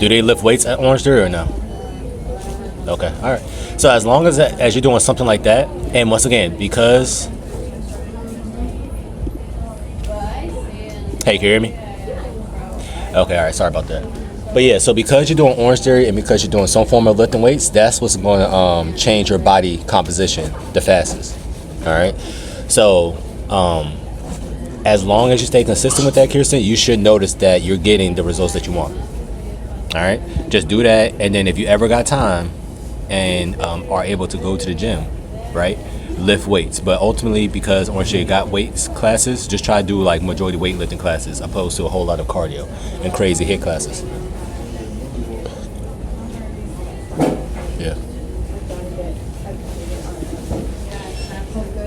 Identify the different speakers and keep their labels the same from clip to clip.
Speaker 1: Do they lift weights at Orange Theory or no? Okay, all right. So as long as you're doing something like that, and once again, because hey, can you hear me? Okay, all right. Sorry about that. But yeah, so because you're doing Orange Theory and because you're doing some form of lifting weights, that's what's going to change your body composition the fastest. All right. So as long as you stay consistent with that, Kirsten, you should notice that you're getting the results that you want. All right. Just do that, and then if you ever got time and are able to go to the gym, right, lift weights. But ultimately, because Orange Theory got weights classes, just try to do like majority weightlifting classes opposed to a whole lot of cardio and crazy hit classes. Yeah.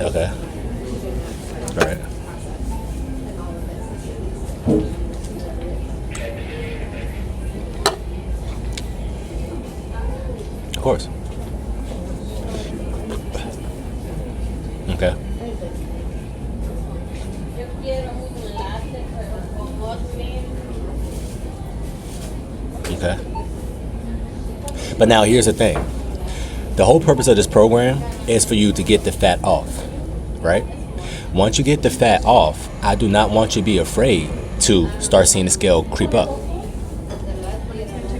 Speaker 1: Okay. All right. Of course. Okay. Okay. But now here's the thing. The whole purpose of this program is for you to get the fat off, right? Once you get the fat off, I do not want you to be afraid to start seeing the scale creep up.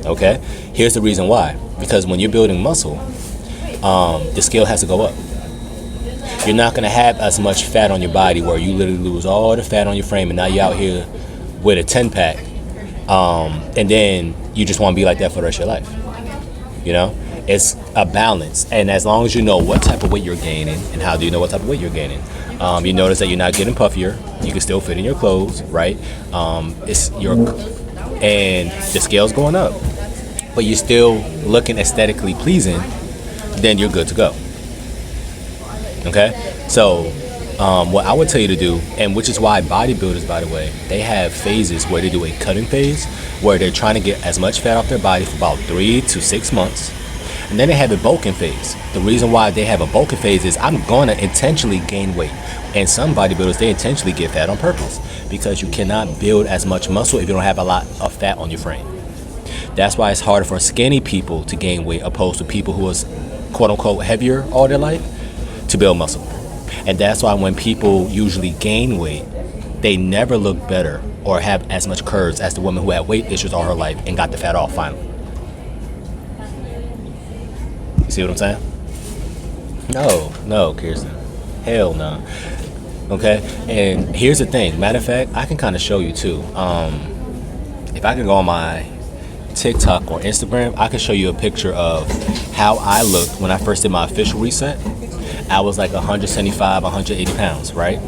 Speaker 1: Okay? Here's the reason why. Because when you're building muscle, the scale has to go up. You're not going to have as much fat on your body where you literally lose all the fat on your frame and now you're out here with a 10-pack. And then you just want to be like that for the rest of your life. You know? It's a balance. And as long as you know what type of weight you're gaining, and how do you know what type of weight you're gaining? You notice that you're not getting puffier. You can still fit in your clothes, right? And the scale's going up, but you're still looking aesthetically pleasing, then you're good to go. Okay? So what I would tell you to do, and which is why bodybuilders, by the way, they have phases where they do a cutting phase, where they're trying to get as much fat off their body for about 3 to 6 months. And then they have a bulking phase. The reason why they have a bulking phase is I'm going to intentionally gain weight. And some bodybuilders, they intentionally get fat on purpose because you cannot build as much muscle if you don't have a lot of fat on your frame. That's why it's harder for skinny people to gain weight opposed to people who is quote unquote heavier all their life to build muscle. And that's why when people usually gain weight, they never look better or have as much curves as the woman who had weight issues all her life and got the fat off finally. You see what I'm saying? No, Kirsten. Hell no. Okay? And here's the thing. Matter of fact, I can kind of show you too. If I can go on my TikTok or Instagram, I can show you a picture of how I looked when I first did my official reset. I was like 175, 180 pounds, right?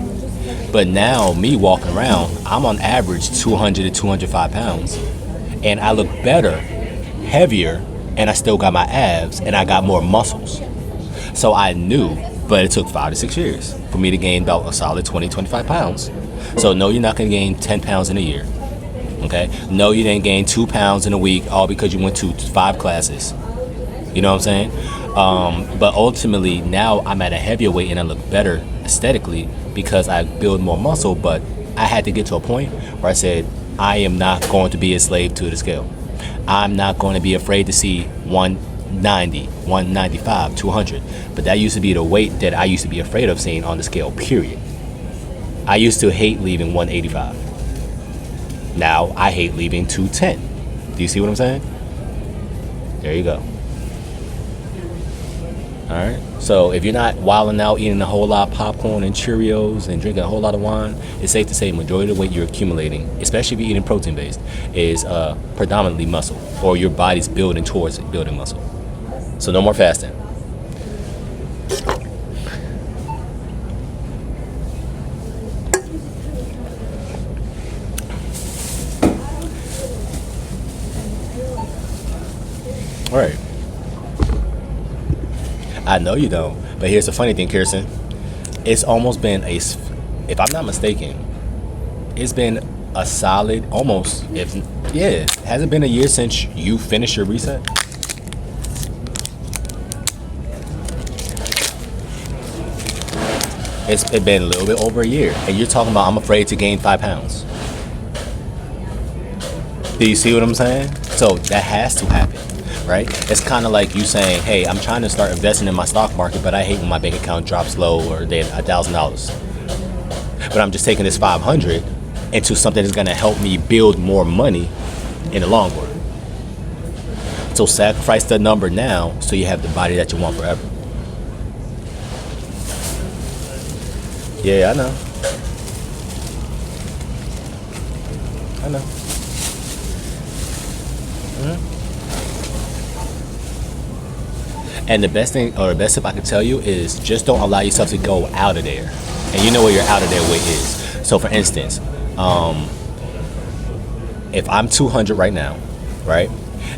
Speaker 1: But now, me walking around, I'm on average 200 to 205 pounds. And I look better, heavier, and I still got my abs, and I got more muscles. So I knew, but it took 5 to 6 years for me to gain about a solid 20, 25 pounds. So no, you're not gonna gain 10 pounds in a year, okay? No, you didn't gain 2 pounds in a week, all because you went to 5 classes. You know what I'm saying? But ultimately, now I'm at a heavier weight and I look better aesthetically because I build more muscle, but I had to get to a point where I said, I am not going to be a slave to the scale. I'm not going to be afraid to see 190, 195, 200. But that used to be the weight that I used to be afraid of seeing on the scale, period. I used to hate leaving 185. Now I hate leaving 210. Do you see what I'm saying? There you go. All right. So if you're not wilding out eating a whole lot of popcorn and Cheerios and drinking a whole lot of wine, it's safe to say majority of the weight you're accumulating, especially if you're eating protein based, is predominantly muscle, or your body's building towards building muscle. So no more fasting. All right. I know you don't, but here's the funny thing, Kirsten. It's almost been if I'm not mistaken, it's been a solid has it been a year since you finished your reset? It's been a little bit over a year, and you're talking about I'm afraid to gain 5 pounds. Do you see what I'm saying? So that has to happen, right? It's kind of like you saying, hey, I'm trying to start investing in my stock market, but I hate when my bank account drops low or they $1,000. But I'm just taking this 500 into something that's going to help me build more money in the long run. So sacrifice the number now so you have the body that you want forever. Yeah, I know. I know. And the best thing, or the best tip I can tell you is just don't allow yourself to go out of there. And you know where your out of there weight is. So for instance, if I'm 200 right now, right?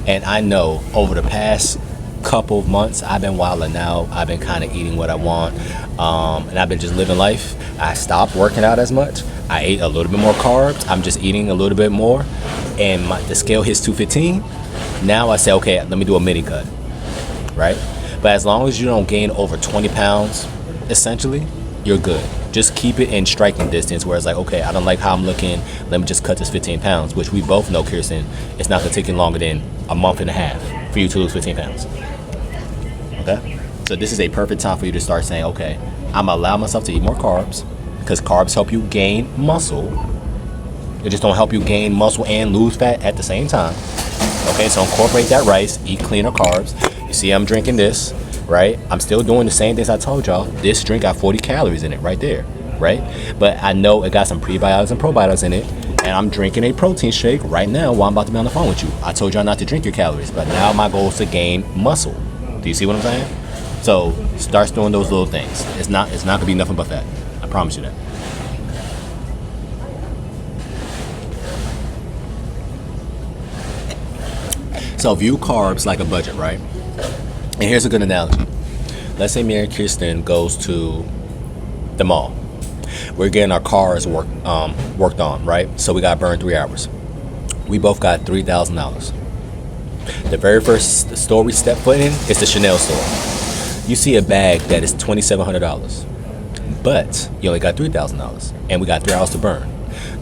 Speaker 1: And I know over the past couple of months, I've been wilding out. I've been kind of eating what I want. And I've been just living life. I stopped working out as much. I ate a little bit more carbs. I'm just eating a little bit more. And the scale hits 215. Now I say, okay, let me do a mini cut, right? But as long as you don't gain over 20 pounds, essentially, you're good. Just keep it in striking distance where it's like, okay, I don't like how I'm looking. Let me just cut this 15 pounds, which we both know, Kirsten, it's not going to take you longer than a month and a half for you to lose 15 pounds. Okay? So this is a perfect time for you to start saying, okay, I'm going to allow myself to eat more carbs because carbs help you gain muscle. They just don't help you gain muscle and lose fat at the same time. Okay, so incorporate that rice, eat cleaner carbs. You see I'm drinking this, right? I'm still doing the same things I told y'all. This drink got 40 calories in it right there, right? But I know it got some prebiotics and probiotics in it, and I'm drinking a protein shake right now while I'm about to be on the phone with you. I told y'all not to drink your calories, but now my goal is to gain muscle. Do you see what I'm saying? So start doing those little things. It's not gonna be nothing but fat. I promise you that. So view carbs like a budget, right? And here's a good analogy. Let's say me and Kirsten goes to the mall. We're getting our cars worked on, right? So we got to burn 3 hours. We both got $3,000. The very first store we step foot in is the Chanel store. You see a bag that is $2,700, but you only got $3,000, and we got 3 hours to burn.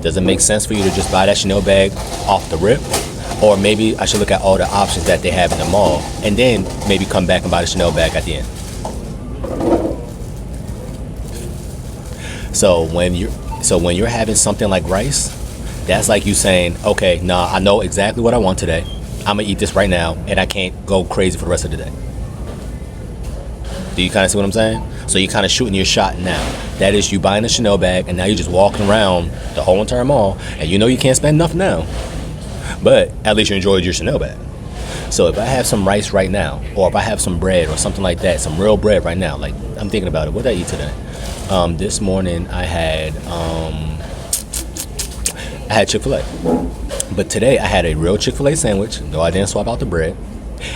Speaker 1: Does it make sense for you to just buy that Chanel bag off the rip? Or maybe I should look at all the options that they have in the mall and then maybe come back and buy the Chanel bag at the end. So when you're having something like rice, that's like you saying, okay, nah, I know exactly what I want today. I'm gonna eat this right now and I can't go crazy for the rest of the day. Do you kind of see what I'm saying? So you're kind of shooting your shot now. That is you buying the Chanel bag and now you're just walking around the whole entire mall and you know you can't spend enough now. But at least you enjoyed your Chanel bag. So if I have some rice right now, or if I have some bread or something like that, some real bread right now, like I'm thinking about it, what did I eat today? This morning I had Chick-fil-A. But today I had a real Chick-fil-A sandwich, though I didn't swap out the bread,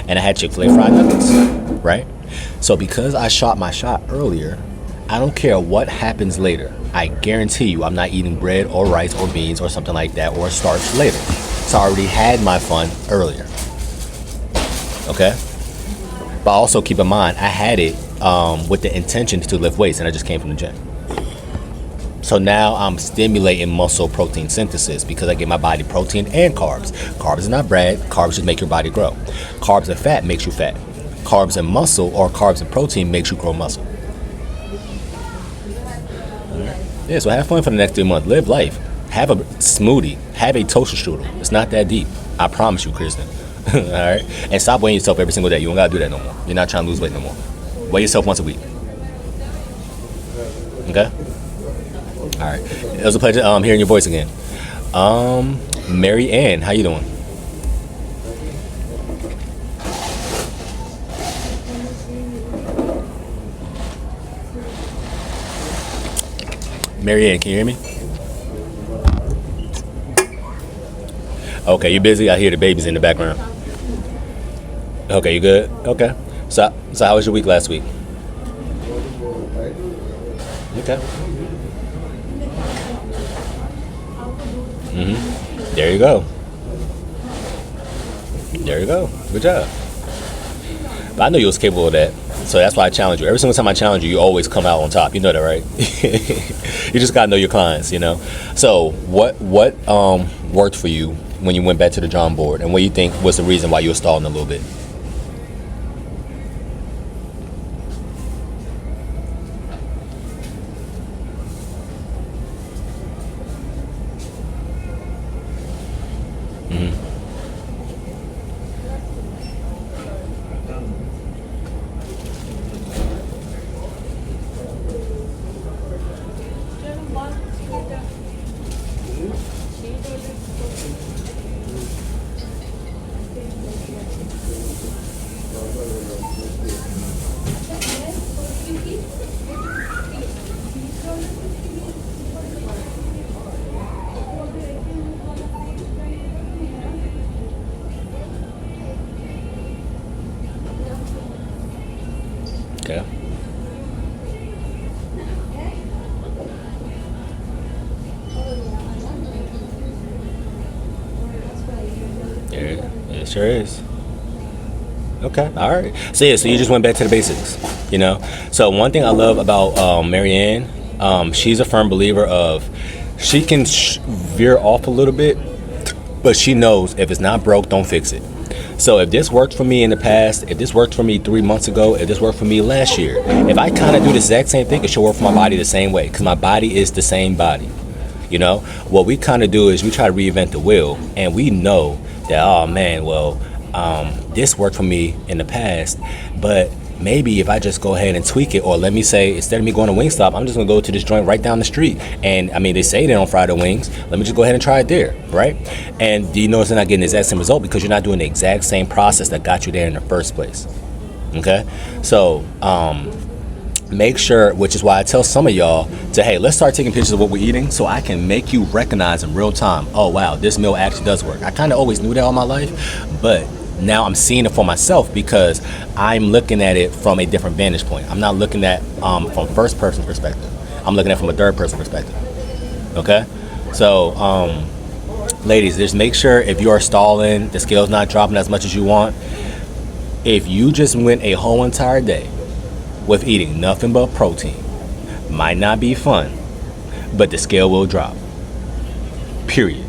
Speaker 1: and I had Chick-fil-A fried nuggets, right? So because I shot my shot earlier, I don't care what happens later. I guarantee you I'm not eating bread or rice or beans or something like that or starch later. So I already had my fun earlier. Okay? But also keep in mind, I had it with the intention to lift weights and I just came from the gym. So now I'm stimulating muscle protein synthesis because I give my body protein and carbs. Carbs is not bread, carbs just make your body grow. Carbs and fat makes you fat. Carbs and muscle or carbs and protein makes you grow muscle. Yeah, so have fun for the next 3 months. Live life. Have a smoothie. Have a toaster strudel. It's not that deep. I promise you, Kristen. All right? And stop weighing yourself every single day. You don't got to do that no more. You're not trying to lose weight no more. Weigh yourself once a week. Okay? All right. It was a pleasure hearing your voice again. Mary Ann, how you doing? Mary Ann, can you hear me? Okay, you busy? I hear the babies in the background. Okay, you good? Okay. So how was your week last week? Okay. There you go. There you go. Good job. But I know you was capable of that. So that's why I challenge you. Every single time I challenge you, you always come out on top. You know that, right? You just gotta know your clients, you know. So what worked for you when you went back to the drawing board, and what you think was the reason why you were stalling a little bit? Okay. Yeah, it sure is. Okay, all right. So yeah, so you just went back to the basics, you know. So one thing I love about Marianne, she's a firm believer of she can veer off a little bit, but she knows if it's not broke, don't fix it. So if this worked for me in the past, if this worked for me 3 months ago, if this worked for me last year, if I kind of do the exact same thing, it should work for my body the same way, because my body is the same body. You know, what we kind of do is we try to reinvent the wheel, and we know that, oh man, well, this worked for me in the past, but maybe if I just go ahead and tweak it, or let me say, instead of me going to Wingstop, I'm just gonna go to this joint right down the street. And I mean, they say they don't fry the wings. Let me just go ahead and try it there, right? And do you notice they're not getting the exact same result because you're not doing the exact same process that got you there in the first place? Okay, so make sure, which is why I tell some of y'all to, hey, let's start taking pictures of what we're eating so I can make you recognize in real time, oh wow, this meal actually does work. I kind of always knew that all my life, but now I'm seeing it for myself because I'm looking at it from a different vantage point. I'm not looking at from first person perspective. I'm looking at it from a third person perspective. Okay, so ladies, just make sure if you are stalling, the scale's not dropping as much as you want. If you just went a whole entire day with eating nothing but protein, might not be fun, but the scale will drop. Period.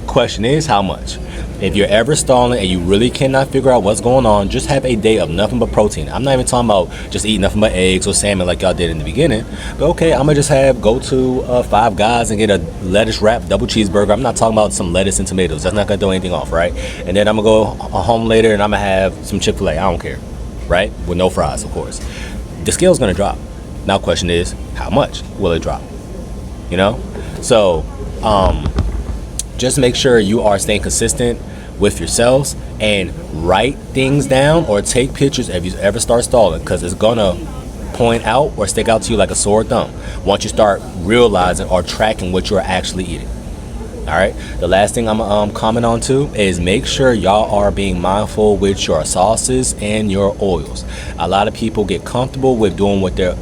Speaker 1: Question is how much. If you're ever stalling and you really cannot figure out what's going on, just have a day of nothing but protein. I'm not even talking about just eating nothing but eggs or salmon like y'all did in the beginning. But okay, I'm gonna just go to Five Guys and get a lettuce wrapped double cheeseburger. I'm not talking about some lettuce and tomatoes. That's not gonna throw anything off, right? And then I'm gonna go home later and I'm gonna have some Chick-fil-A. I don't care, right? With no fries, of course. The scale's gonna drop. Now, question is, how much will it drop? You know, so just make sure you are staying consistent with yourselves and write things down or take pictures if you ever start stalling, because it's gonna point out or stick out to you like a sore thumb once you start realizing or tracking what you're actually eating. All right, the last thing I'm gonna comment on too is make sure y'all are being mindful with your sauces and your oils. A lot of people get comfortable with doing what they're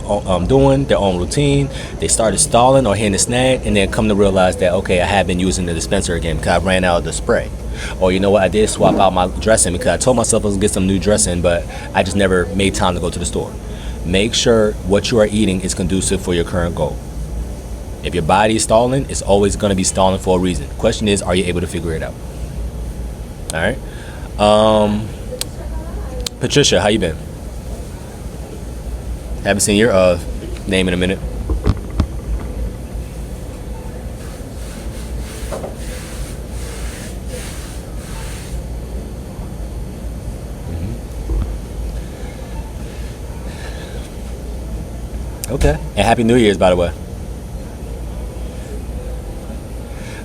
Speaker 1: doing, their own routine. They started stalling or hitting a snag, and then come to realize that, okay, I have been using the dispenser again because I ran out of the spray. Or you know what, I did swap out my dressing because I told myself I was gonna get some new dressing, but I just never made time to go to the store. Make sure what you are eating is conducive for your current goal. If your body is stalling, it's always going to be stalling for a reason. The question is, are you able to figure it out? All right. Patricia, how you been? Haven't seen your name in a minute. Okay. And Happy New Year's, by the way.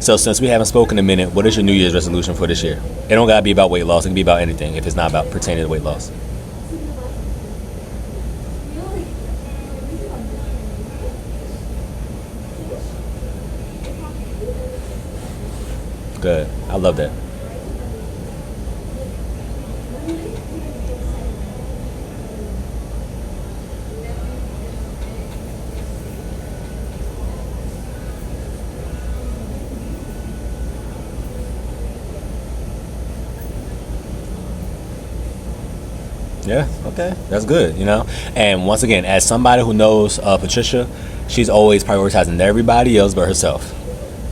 Speaker 1: So since we haven't spoken in a minute, what is your New Year's resolution for this year? It don't gotta be about weight loss. It can be about anything if it's not about pertaining to weight loss. Good. I love that. Yeah, okay, that's good, you know. And once again, as somebody who knows Patricia, she's always prioritizing everybody else but herself.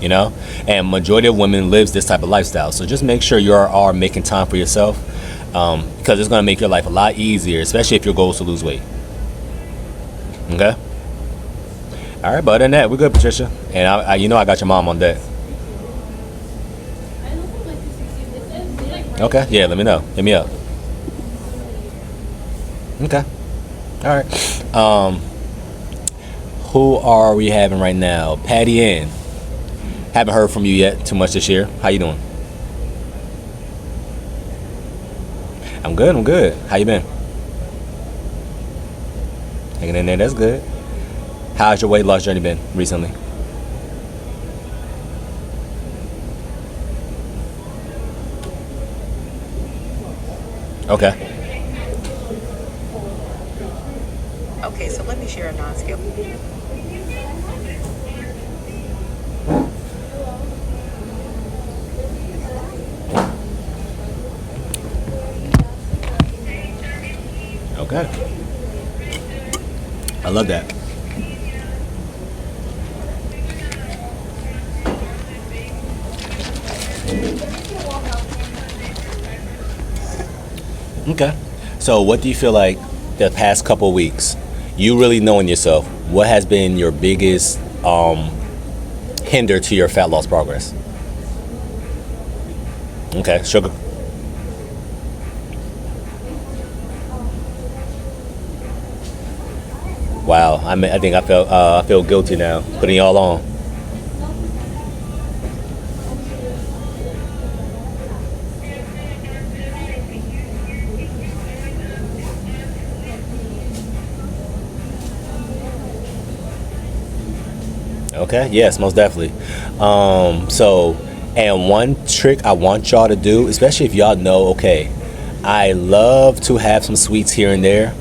Speaker 1: you know. And majority of women lives this type of lifestyle. So just make sure you are making time for yourself, because it's going to make your life a lot easier, especially if your goal is to lose weight. Okay. All right, but other than that, we're good, Patricia. And I got your mom on deck. Okay. Yeah. Let me know. Hit me up. Okay. All right. Who are we having right now? Patty Ann. Haven't heard from you yet too much this year. How you doing? I'm good. I'm good. How you been? Hanging in there. That's good. How's your weight loss journey been recently? Okay.
Speaker 2: Okay, so let me share a non-skill.
Speaker 1: Okay. I love that. Okay. So what do you feel like the past couple weeks, you really knowing yourself, what has been your biggest hinder to your fat loss progress? Okay, sugar. Wow, I think I feel guilty now putting y'all on. Okay, yes, most definitely. So, and one trick I want y'all to do, especially if y'all know, okay, I love to have some sweets here and there,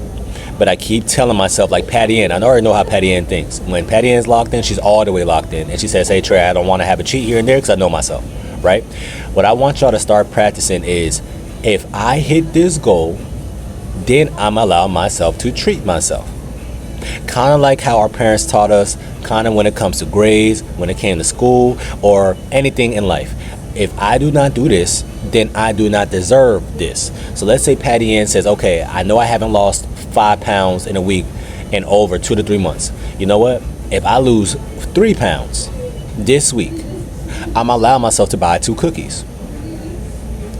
Speaker 1: but I keep telling myself, like Patty Ann, I already know how Patty Ann thinks. When Patty Ann's locked in, she's all the way locked in. And she says, hey, Trey, I don't want to have a cheat here and there because I know myself, right? What I want y'all to start practicing is, if I hit this goal, then I'm allowing myself to treat myself. Kind of like how our parents taught us, kind of when it comes to grades, when it came to school, or anything in life. If I do not do this, then I do not deserve this. So let's say Patty Ann says, okay, I know I haven't lost 5 pounds in a week in over 2 to 3 months. You know what? If I lose 3 pounds this week, I'm allowing myself to buy 2 cookies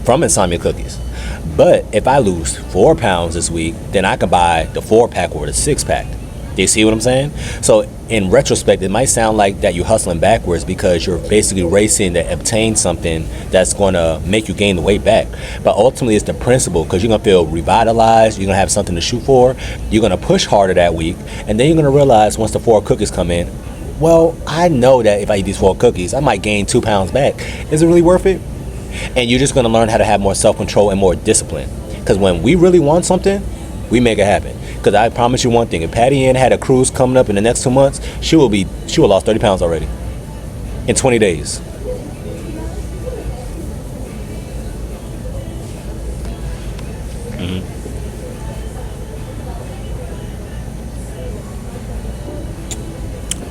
Speaker 1: from Insomnia Cookies. But if I lose 4 pounds this week, then I can buy the 4-pack or the 6-pack. Do you see what I'm saying? So in retrospect, it might sound like that you're hustling backwards because you're basically racing to obtain something that's going to make you gain the weight back. But ultimately, it's the principle, because you're going to feel revitalized. You're going to have something to shoot for. You're going to push harder that week. And then you're going to realize once the 4 cookies come in, well, I know that if I eat these 4 cookies, I might gain 2 pounds back. Is it really worth it? And you're just going to learn how to have more self-control and more discipline. Because when we really want something, we make it happen. Because I promise you one thing, if Patty Ann had a cruise coming up in the next 2 months, she will have lost 30 pounds already in 20 days.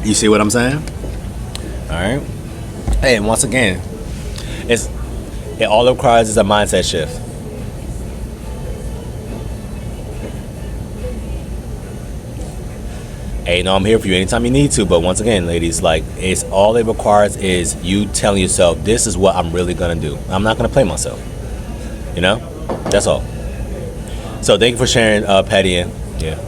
Speaker 1: You see what I'm saying? All right. Hey, and once again, it all it requires is a mindset shift. Hey, I'm here for you anytime you need to. But once again, ladies, like, it's all it requires is you telling yourself, this is what I'm really gonna do. I'm not gonna play myself. You know, that's all. So thank you for sharing, Patty Ann. Yeah.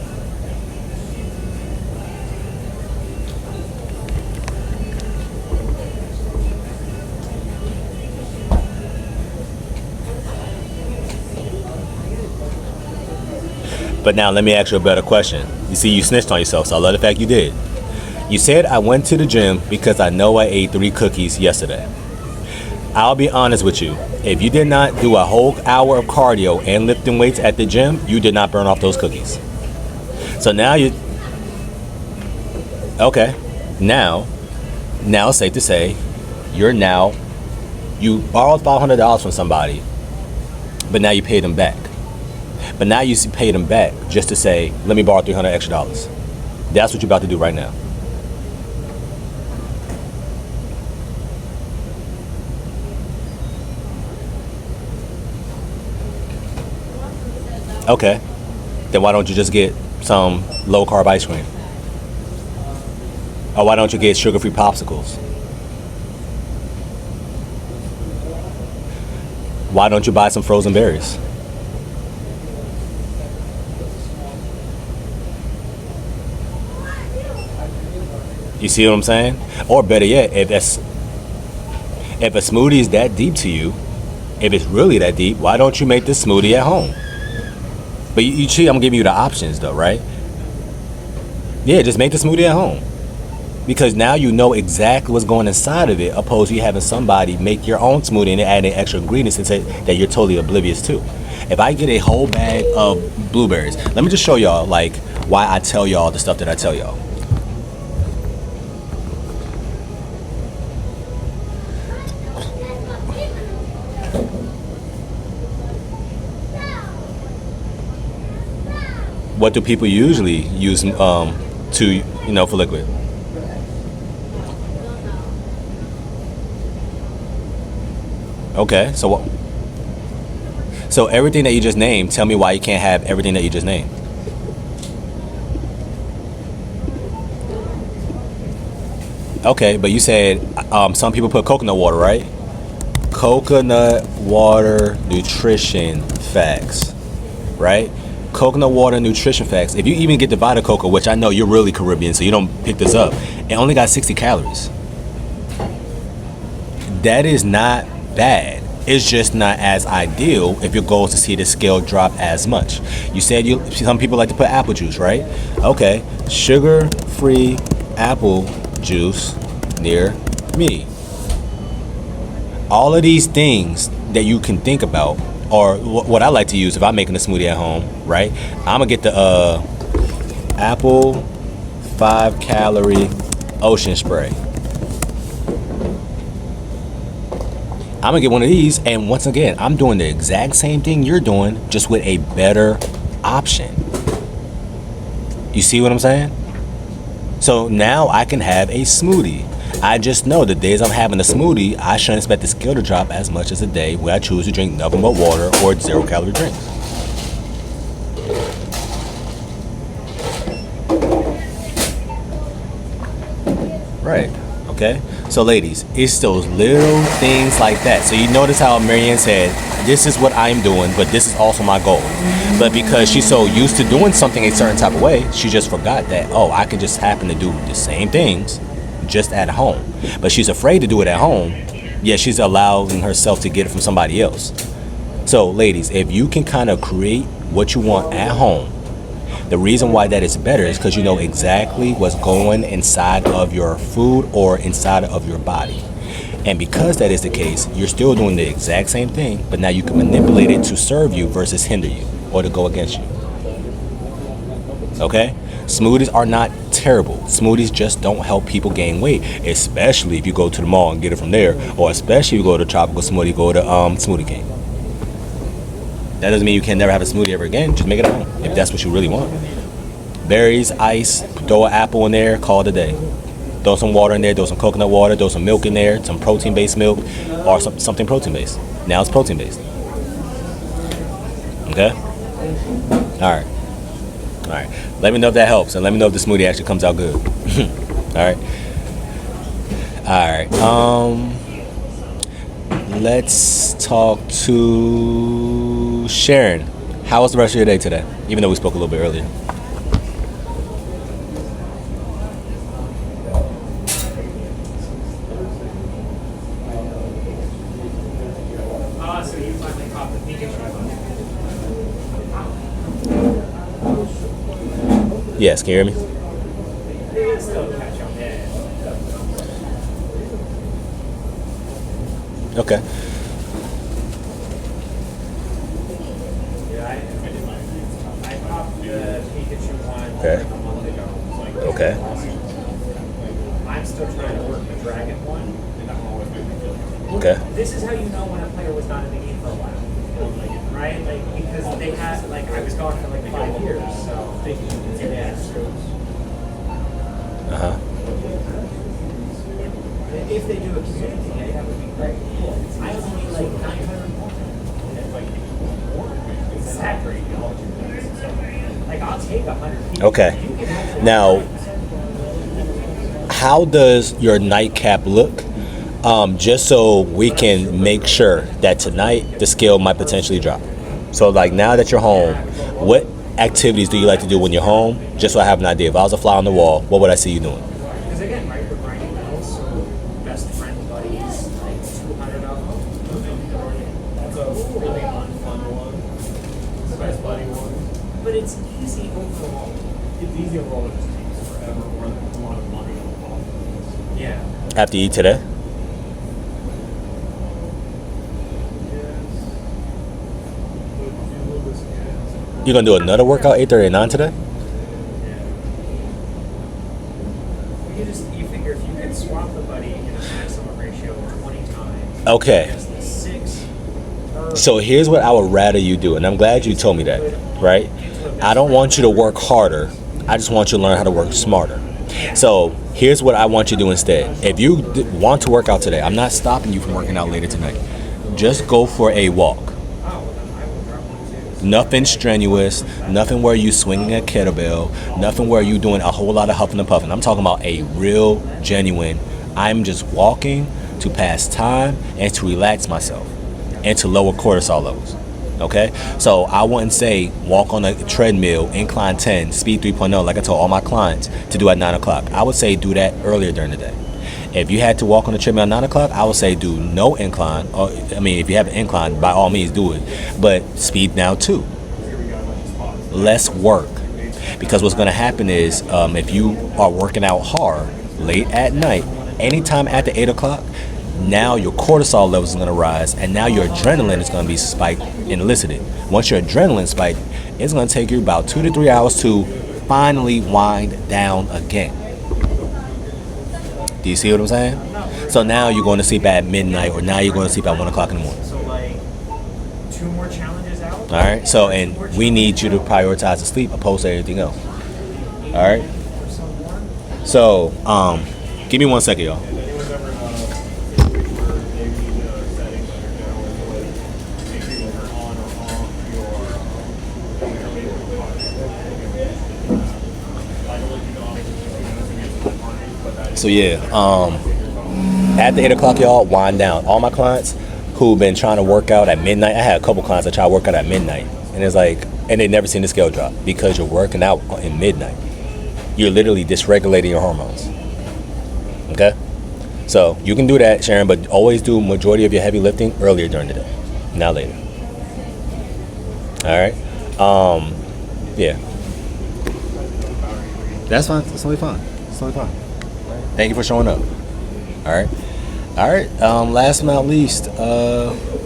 Speaker 1: But now let me ask you a better question. You see, you snitched on yourself, so I love the fact you did. You said, I went to the gym because I know I ate 3 cookies yesterday. I'll be honest with you. If you did not do a whole hour of cardio and lifting weights at the gym, you did not burn off those cookies. So now okay. Now it's safe to say, you borrowed $500 from somebody, but now you paid them back. But now you pay them back just to say, let me borrow $300 extra. That's what you're about to do right now. Okay. Then why don't you just get some low carb ice cream? Or why don't you get sugar free popsicles? Why don't you buy some frozen berries? You see what I'm saying? Or better yet, if a smoothie is that deep to you, if it's really that deep, why don't you make this smoothie at home? But you see, I'm giving you the options though, right? Yeah, just make the smoothie at home. Because now you know exactly what's going inside of it, opposed to you having somebody make your own smoothie and add in extra ingredients and say that you're totally oblivious to. If I get a whole bag of blueberries, let me just show y'all like why I tell y'all the stuff that I tell y'all. What do people usually use to for liquid? Okay, so what? So everything that you just named, tell me why you can't have everything that you just named. Okay, but you said some people put coconut water, right? Coconut water nutrition facts, right? Coconut water nutrition facts. If you even get the Vita Coco, which I know you're really Caribbean, so you don't pick this up, it only got 60 calories. That is not bad. It's just not as ideal if your goal is to see the scale drop as much. You said some people like to put apple juice, right? Okay, sugar-free apple juice near me. All of these things that you can think about, or what I like to use if I'm making a smoothie at home, right? I'm gonna get the apple 5-calorie ocean spray. I'm gonna get one of these, and once again, I'm doing the exact same thing you're doing, just with a better option. You see what I'm saying? So now I can have a smoothie. I just know the days I'm having a smoothie, I shouldn't expect the scale to drop as much as a day where I choose to drink nothing but water or 0-calorie drinks. Right. Okay. So ladies, it's those little things like that. So you notice how Marianne said, this is what I'm doing, but this is also my goal. But because she's so used to doing something a certain type of way, she just forgot that, oh, I can just happen to do the same things just at home. But she's afraid to do it at home, yet she's allowing herself to get it from somebody else. So ladies, if you can kind of create what you want at home, the reason why that is better is because you know exactly what's going inside of your food or inside of your body. And because that is the case, you're still doing the exact same thing, but now you can manipulate it to serve you versus hinder you or to go against you. Okay? Smoothies are not terrible. Smoothies just don't help people gain weight, especially if you go to the mall and get it from there, or especially if you go to Tropical Smoothie, go to Smoothie King. That doesn't mean you can never have a smoothie ever again. Just make it at home if that's what you really want. Berries, ice, throw an apple in there, call it a day. Throw some water in there, throw some coconut water, throw some milk in there, some protein-based milk, or something protein-based. Now it's protein-based. Okay? All right. All right. Let me know if that helps, and let me know if the smoothie actually comes out good. All right. All right. Let's talk to Sharon. How was the rest of your day today? Even though we spoke a little bit earlier.
Speaker 3: So you finally caught the Pikachu.
Speaker 1: Yes, can you hear me?
Speaker 3: Still catch on there.
Speaker 1: Okay.
Speaker 3: Yeah, I popped the Pikachu one
Speaker 1: Okay.
Speaker 3: like a month ago.
Speaker 1: Okay.
Speaker 3: I'm still trying to work the Dragon one.
Speaker 1: Okay.
Speaker 3: This is how you know when a player was not in the game for a while. Right? Like, because they had, like, I was gone for like 5 years, so. Yeah.
Speaker 1: Uh-huh.
Speaker 3: If they do a community day, that would be great. I only need like 900 points. exaggerate the all like I'll take 100 people.
Speaker 1: Okay.
Speaker 3: You can actually-
Speaker 1: Now, how does your nightcap look? Just so we can make sure that tonight the scale might potentially drop. So, like, now that you're home, what activities do you like to do when you're home? Just so I have an idea. If I was a fly on the wall, what would I see you doing?
Speaker 3: Because again, right, we're grinding metals, so best friend buddies, like 200 of them.
Speaker 4: That's a really unfun one. It's the best buddy one.
Speaker 3: But it's easy overall.
Speaker 4: It's easy overall, it just takes forever or a lot of money on top of it.
Speaker 3: Yeah.
Speaker 1: After you eat today? You're gonna do another workout 8:30 and 9 today?
Speaker 3: You figure if you could swap the buddy in a maximum ratio of 20 times.
Speaker 1: Okay.
Speaker 3: Just the 6 per
Speaker 1: So here's what I would rather you do, and I'm glad you told me that, right? I don't want you to work harder. I just want you to learn how to work smarter. So here's what I want you to do instead. If you want to work out today, I'm not stopping you from working out later tonight. Just go for a walk.
Speaker 3: Oh, well, then I will drop one too.
Speaker 1: Nothing strenuous, nothing where you swinging a kettlebell, nothing where you doing a whole lot of huffing and puffing. I'm talking about a real, genuine, I'm just walking to pass time and to relax myself and to lower cortisol levels. Okay? So I wouldn't say walk on a treadmill, incline 10, speed 3.0, like I told all my clients to do at 9 o'clock. I would say do that earlier during the day. If you had to walk on the treadmill at 9 o'clock, I would say do no incline. Or, I mean, if you have an incline, by all means do it. But speed now too. Less work. Because what's going to happen is if you are working out hard late at night, anytime after 8 o'clock, now your cortisol levels is going to rise, and now your adrenaline is going to be spiked and elicited. Once your adrenaline spiked, it's going to take you about 2 to 3 hours to finally wind down again. Do you see what I'm saying? So now you're going to sleep at midnight, or now you're going to sleep at 1 o'clock in the morning.
Speaker 3: So, like, 2 more challenges out.
Speaker 1: All right. So, and we need you to prioritize the sleep opposed to everything else. All right. So, give me 1 second, y'all.
Speaker 4: Anyone's ever for maybe the settings on your general input, make sure you're on or off your
Speaker 1: So yeah, after 8 o'clock, y'all wind down. All my clients who've been trying to work out at midnight, I had a couple clients that try to work out at midnight, and it's like, and they never seen the scale drop because you're working out in midnight. You're literally dysregulating your hormones. Okay, so you can do that, Sharon, but always do majority of your heavy lifting earlier during the day, not later. All right, yeah, that's fine. It's totally fine. It's totally fine. Thank you for showing up. All right. Last but not least,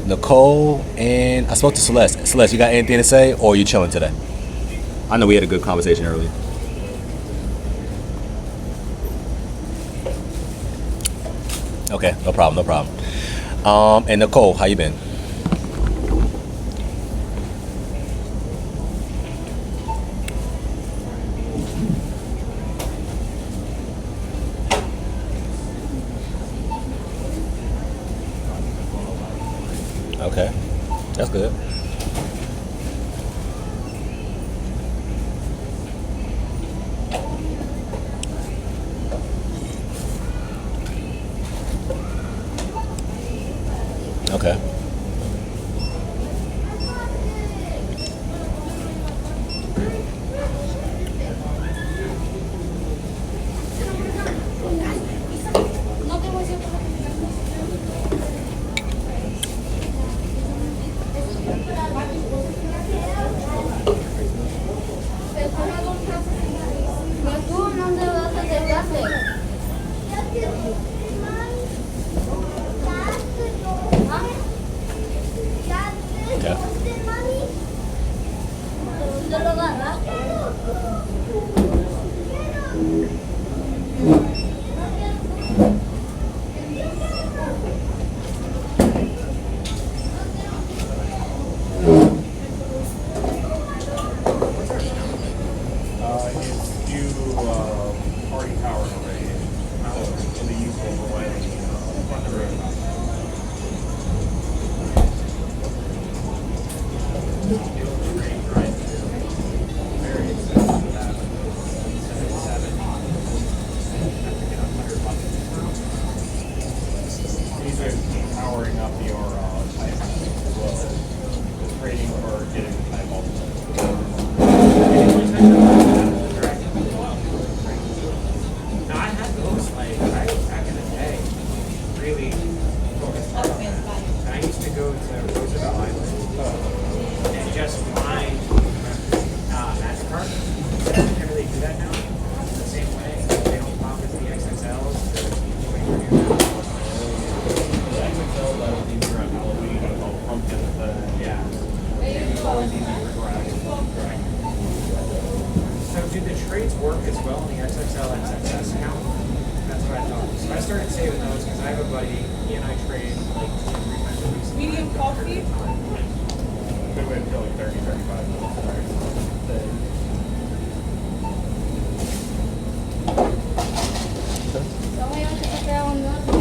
Speaker 1: Nicole and I spoke to Celeste. Celeste, you got anything to say, or are you chilling today? I know we had a good conversation earlier. Okay, no problem. And Nicole, how you been? Okay, that's good. Okay.
Speaker 3: do the trades work as well in the XXL XXS account? That's what I thought. So I started saving those because I have a buddy, he and I trade like 2 or 3 times a week.
Speaker 5: Medium coffee?
Speaker 4: They went to like 30, 35 minutes.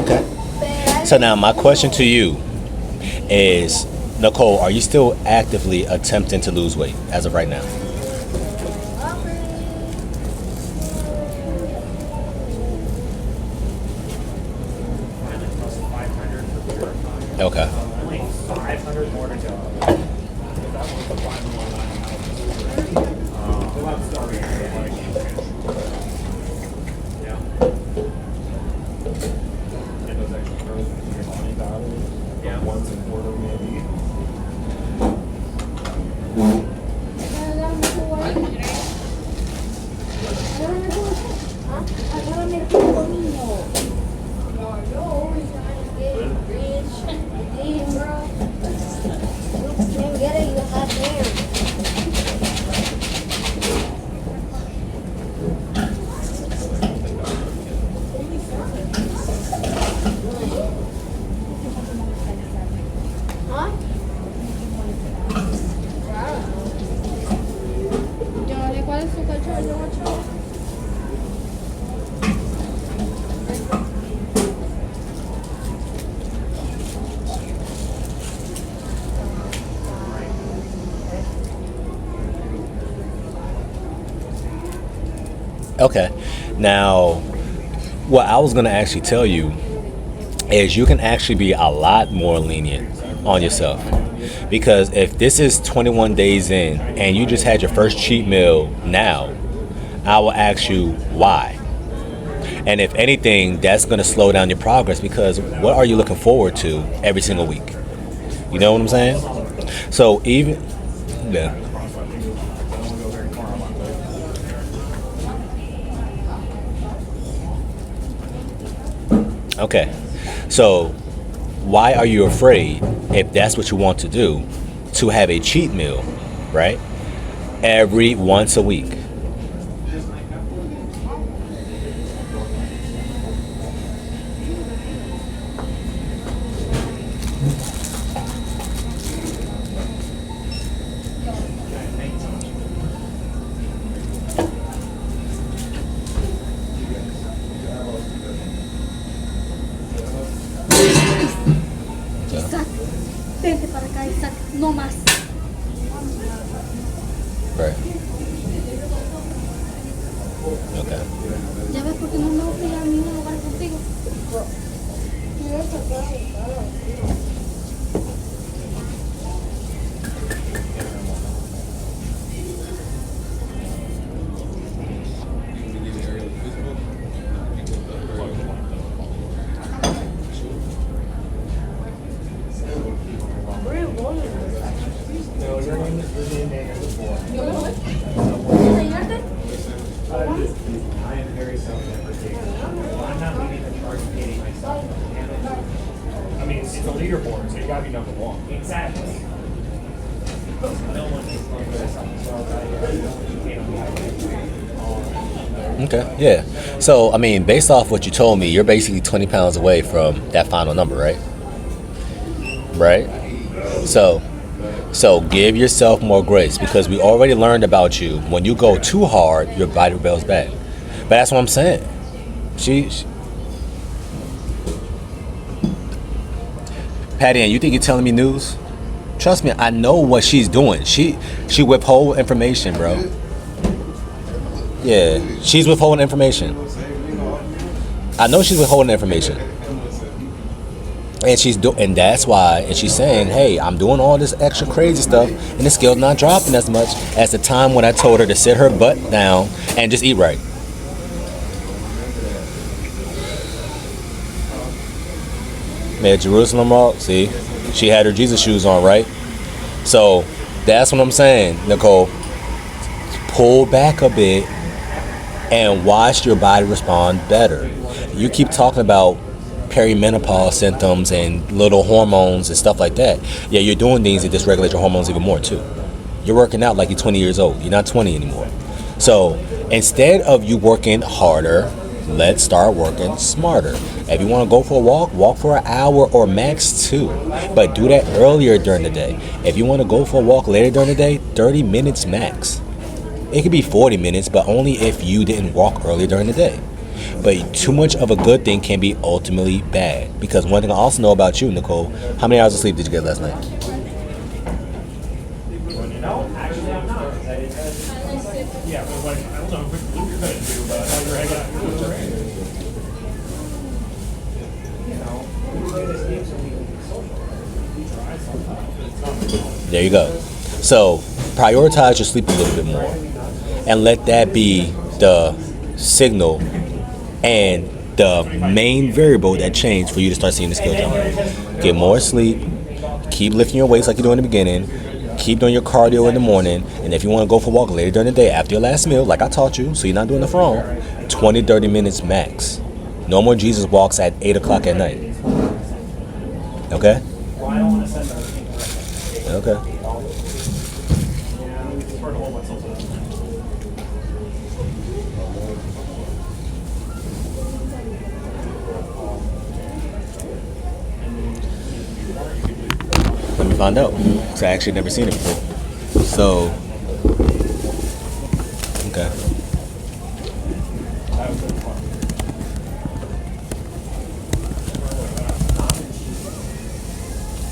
Speaker 1: Okay. So now my question to you is, Nicole, are you still actively attempting to lose weight as of right now?
Speaker 3: Finally plus 500 for purifying.
Speaker 1: Okay.
Speaker 3: Only 500 more to go.
Speaker 4: That was the final one I had. Well, I'm sorry.
Speaker 3: Yeah.
Speaker 4: And those extra girls with your money battles.
Speaker 3: Yeah.
Speaker 4: Once a quarter, maybe.
Speaker 5: ¿Cuál es su cachorro?
Speaker 1: Okay. Now, what I was going to actually tell you is you can actually be a lot more lenient on yourself. Because if this is 21 days in and you just had your first cheat meal now, I will ask you why. And if anything, that's going to slow down your progress, because what are you looking forward to every single week? You know what I'm saying? So even, yeah. Okay, so why are you afraid, if that's what you want to do, to have a cheat meal, right? Every once a week.
Speaker 5: Vente para acá, Isaac, no más.
Speaker 1: Right. Okay.
Speaker 5: Ya ves por qué no me voy a ir al mismo lugar contigo.
Speaker 3: No, your name is Lizzie and Daniel before.
Speaker 5: ¿Enseñarte?
Speaker 3: I am very self-deprecating. I'm not leading the charge of hating myself.
Speaker 4: I mean, it's a leaderboard, so you gotta be number one.
Speaker 3: Exactly. I don't want to explain myself as well as I am.
Speaker 1: Okay, yeah. So, I mean, based off what you told me, you're basically 20 pounds away from that final number, right? Right? So give yourself more grace, because we already learned about you. When you go too hard, your body rebels back. But that's what I'm saying. She Patty Ann, you think you're telling me news? Trust me, I know what she's doing. She withhold information, bro. Yeah, she's withholding information. I know she's withholding information. And and that's why, and she's saying, hey, I'm doing all this extra crazy stuff and the scale's not dropping as much as the time when I told her to sit her butt down and just eat right. Made Jerusalem walk, see? She had her Jesus shoes on, right? So that's what I'm saying, Nicole. Pull back a bit and watch your body respond better. You keep talking about perimenopause symptoms and little hormones and stuff like that. Yeah, you're doing things that dysregulate your hormones even more too. You're working out like you're 20 years old. You're not 20 anymore. So Instead of you working harder, let's start working smarter. If you want to go for a walk for an hour or max 2. But do that earlier during the day. If you want to go for a walk later during the day, 30 minutes max. It could be 40 minutes, but only if you didn't walk earlier during the day. But too much of a good thing can be ultimately bad. Because one thing I also know about you, Nicole, how many hours of sleep did you get last night?
Speaker 3: No, actually I'm not.
Speaker 4: Yeah, but like, I don't know what you're gonna do, but how you're hanging out with your friends.
Speaker 3: You know, we play this game so we can be social. We try sometimes.
Speaker 1: There you go. So prioritize your sleep a little bit more. And let that be the signal and the main variable that changed for you to start seeing the skill jump. Get more sleep. Keep lifting your weights like you do in the beginning. Keep doing your cardio in the morning. And if you want to go for a walk later during the day after your last meal, like I taught you, so you're not doing the wrong, 20, 30 minutes max. No more Jesus walks at 8 o'clock at night. Okay?
Speaker 3: Well, I don't want to send everything.
Speaker 1: Okay.
Speaker 4: Yeah, it's hard to hold myself to that.
Speaker 1: Let me find out. Because I actually never seen it before. So, okay.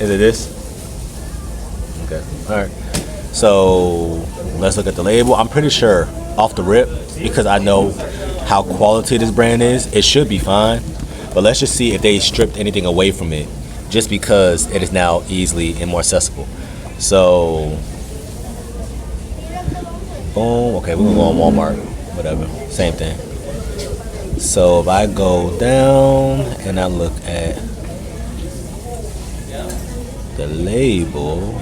Speaker 1: Is it this? Okay. All right. So let's look at the label. I'm pretty sure off the rip, because I know how quality this brand is, it should be fine. But let's just see if they stripped anything away from it, just because it is now easily and more accessible. So, boom. Okay, we're gonna go on Walmart. Whatever. Same thing. So if I go down and I look at the label,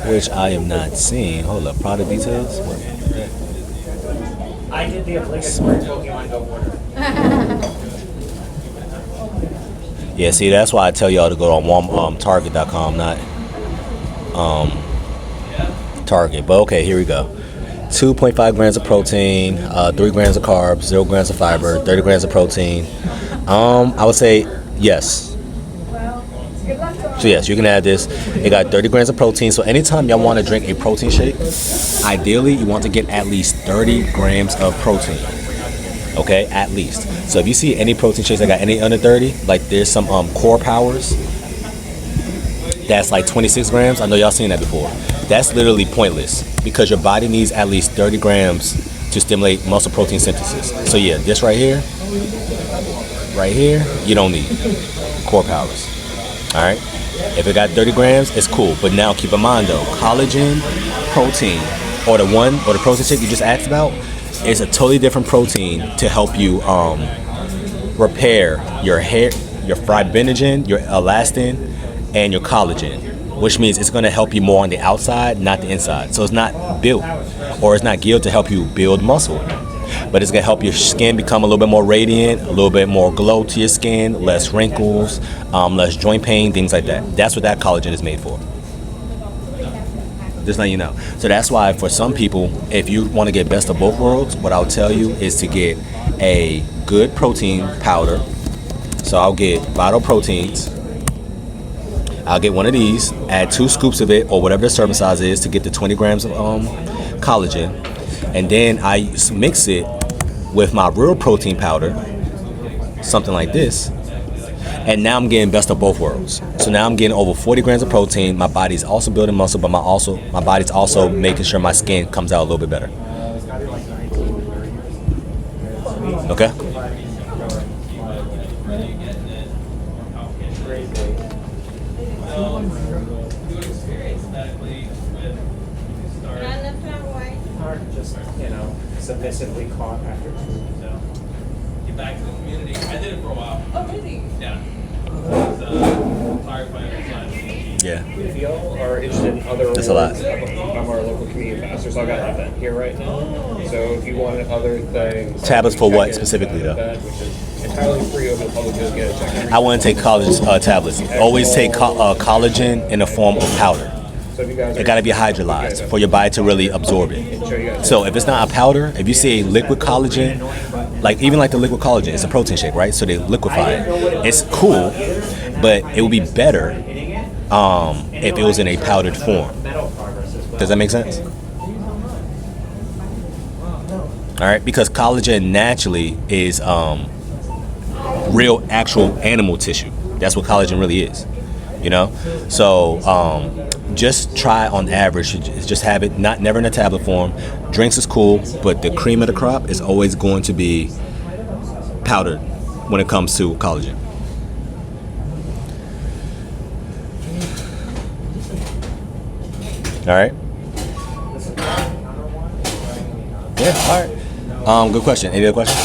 Speaker 1: which I am not seeing. Hold up, product details.
Speaker 3: I did the obligatory Pokemon Go order.
Speaker 1: Yeah, see, that's why I tell y'all to go on Target.com, not Target. But okay, here we go. 2.5 grams of protein, 3 grams of carbs, 0 grams of fiber, 30 grams of protein. I would say yes. So yes, you can add this. It got 30 grams of protein. So anytime y'all want to drink a protein shake, ideally you want to get at least 30 grams of protein. Okay, at least. So if you see any protein shakes that got any under 30, like there's some core powers that's like 26 grams. I know y'all seen that before. That's literally pointless because your body needs at least 30 grams to stimulate muscle protein synthesis. So yeah, this right here, you don't need core powers. All right. If it got 30 grams, it's cool. But now keep in mind though, collagen, protein, or the protein shake you just asked about, is a totally different protein to help you repair your hair, your fibrinogen, your elastin, and your collagen, which means it's going to help you more on the outside, not the inside. So it's not built, or it's not geared to help you build muscle, but it's going to help your skin become a little bit more radiant, a little bit more glow to your skin, less wrinkles, less joint pain, things like that. That's what that collagen is made for. Just letting you know. So that's why for some people, if you want to get best of both worlds, what I'll tell you is to get a good protein powder. So I'll get Vital Proteins. I'll get one of these, add 2 scoops of it, or whatever the serving size is, to get the 20 grams of collagen. And then I mix it with my real protein powder, something like this. And now I'm getting best of both worlds. So now I'm getting over 40 grams of protein. My body's also building muscle, but my body's also making sure my skin comes out a little bit better. Okay?
Speaker 3: Just, submissively caught after food.
Speaker 6: Get back to the community. I did it for a while.
Speaker 5: Oh, really?
Speaker 6: Yeah. Firefighter.
Speaker 1: Yeah.
Speaker 4: If y'all are interested in other
Speaker 1: That's a lot.
Speaker 4: awards, I'm our local community pastor, so I got an event here right now. So if you wanted other things,
Speaker 1: Tablets for what
Speaker 4: check in
Speaker 1: specifically,
Speaker 4: that
Speaker 1: though?
Speaker 4: event, which is entirely free over the public to get a check.
Speaker 1: I wouldn't take collagen tablets. Always take collagen in the form of powder.
Speaker 4: So if you guys
Speaker 1: It got to be hydrolyzed for your body to really absorb it. So if it's not a powder, if you see a liquid collagen, like even like the liquid collagen, it's a protein shake, right? So they liquefy it. It's cool, but it would be better if it was in a powdered form. Does that make sense? All right, because collagen naturally is real, actual animal tissue. That's what collagen really is, you know. So just try on average, just have it never in a tablet form. Drinks is cool, but the cream of the crop is always going to be powdered when it comes to collagen. All right. Yeah. All right. Good question. Any other questions?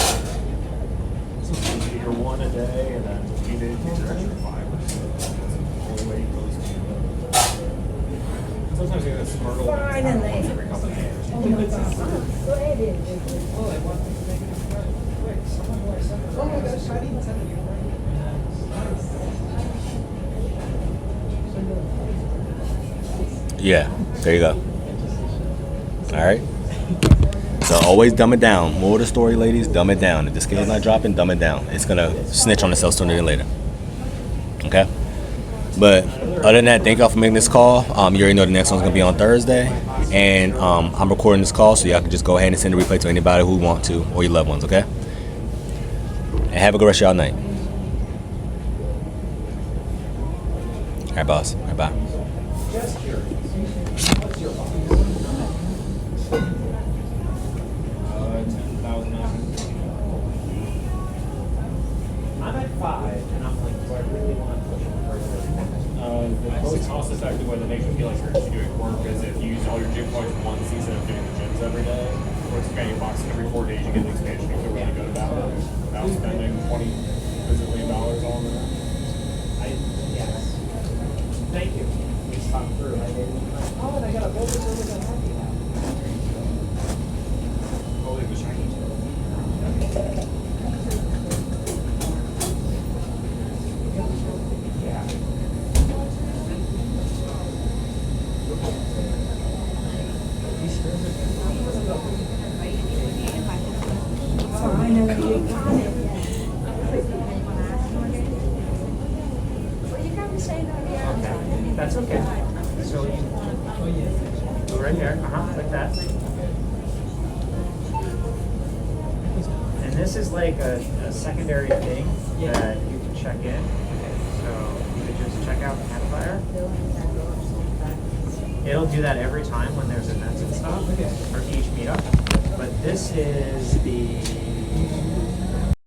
Speaker 4: You're one a day, and then a few days you're extra 5 or so. That's the only way you lose weight. Sometimes you get a Smurgle every couple of days.
Speaker 1: Yeah. There you go. All right. So always dumb it down. More of the story, ladies, dumb it down. If the scale's not dropping, dumb it down. It's going to snitch on itself sooner than later. Okay? But other than that, thank y'all for making this call. You already know the next one's going to be on Thursday. And I'm recording this call, so y'all can just go ahead and send a replay to anybody who want to or your loved ones, okay? And have a good rest of y'all night. All right, boss. All right, bye.
Speaker 3: I'm at 5, and I'm like, do I really want to push it further?
Speaker 4: The most cost-effective way that makes you feel like you're actually doing work is if you use all your gym points in one season of doing the gyms every day. Or it's expanding boxing every 4 days, you get the expansion. You feel really good about it without spending $20 million on that.
Speaker 3: Yes. Thank you. We talked through. I didn't. Oh, and I got a boulder service I'm happy about.
Speaker 4: Only the shiny stuff.
Speaker 3: Yeah. Okay, that's okay. So you go right there, like that. And this is like a secondary thing that you can check in. So you could just check out the campfire. It'll do that every time when there's events and stuff for each meetup. But this is the